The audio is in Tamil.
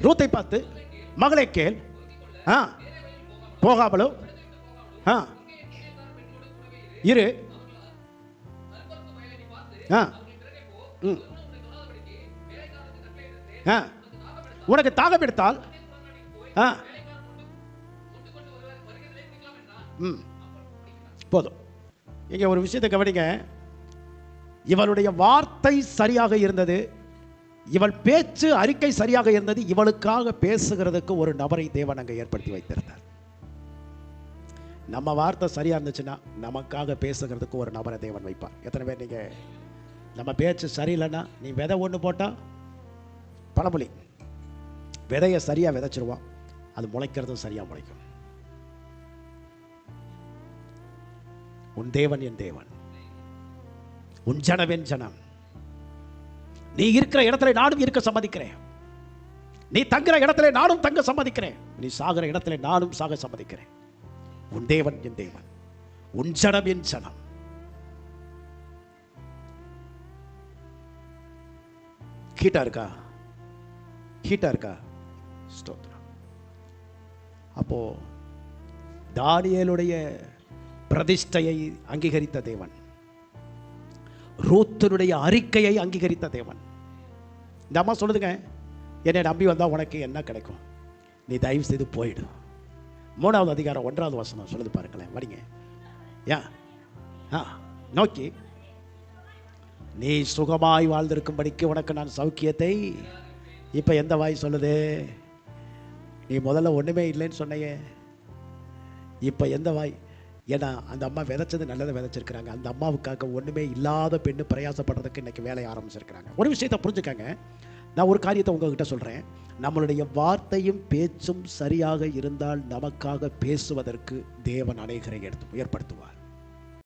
ரூத்தை பார்த்து, மகளை கேள், போகாமலோ இரு, உனக்கு தாகம் எடுத்தால் போதும். இங்க ஒரு விஷயத்தை கவனிங்க. இவளுடைய வார்த்தை சரியாக இருந்தது, இவள் பேச்சு அறிக்கை சரியாக இருந்தது. இவளுக்காக பேசுகிறதுக்கு ஒரு நபரை தேவன் அங்கே ஏற்படுத்தி வைத்திருந்தார். நம்ம வார்த்தை சரியா இருந்துச்சுன்னா நமக்காக பேசுகிறதுக்கு ஒரு நபரை தேவன் வைப்பார். எத்தனை பேர் நீங்க நம்ம பேச்சு சரியில்லைன்னா, நீ விதை ஒன்று போட்டா பழமொழி, விதையை சரியா விதைச்சிருவான், அது முளைக்கிறதும் சரியா முளைக்கும். உன் தேவன் என் தேவன், உன் ஜனம் என் ஜனம். நீ இருக்கிற இடத்துல நானும் இருக்க சம்மதிக்கிறேன், நீ தங்குற இடத்துல நானும் தங்க சம்மதிக்கிறேன், நீ சாகிற இடத்துல நானும் சாக சம்மதிக்கிறேன். உன் தேவன் என் தேவன், உன் ஜனம் என் ஜனம். ஹீட்டா இருக்கா? ஹீட்டா இருக்கா? ஸ்தோத்திரம். அப்போ தானியேலுடைய பிரதிஷ்டையை அங்கீகரித்த தேவன், ரூத்தினுடைய அறிக்கையை அங்கீகரித்த தேவன். இந்த அம்மா சொல்லுதுங்க, என்னை நம்பி வந்தா உனக்கு என்ன கிடைக்கும், நீ தயவு செய்து போயிடு. 3வது அதிகாரம் 1வது வசனம் சொல்லுது பாருங்களேன், வடிங்க. நோக்கி, நீ சுகமாய் வாழ்ந்திருக்கும்படிக்கு உனக்கு நான் சௌக்கியத்தை. இப்ப எந்த வாய் சொல்லுது? நீ முதல்ல ஒண்ணுமே இல்லைன்னு சொன்னையே, இப்ப எந்த வாய்? ஏன்னா அந்த அம்மா விதைச்சது நல்லதை விதைச்சிருக்கிறாங்க. அந்த அம்மாவுக்காக ஒண்ணுமே இல்லாத பெண்ணு பிரயாசப்படுறதுக்கு இன்னைக்கு வேலையை ஆரம்பிச்சிருக்கிறாங்க. ஒரு விஷயத்தை புரிஞ்சுக்கங்க. நான் ஒரு காரியத்தை உங்ககிட்ட சொல்றேன். நம்மளுடைய வார்த்தையும் பேச்சும் சரியாக இருந்தால் நமக்காக பேசுவதற்கு தேவன் அநேகரை ஏற்படுத்துவார்.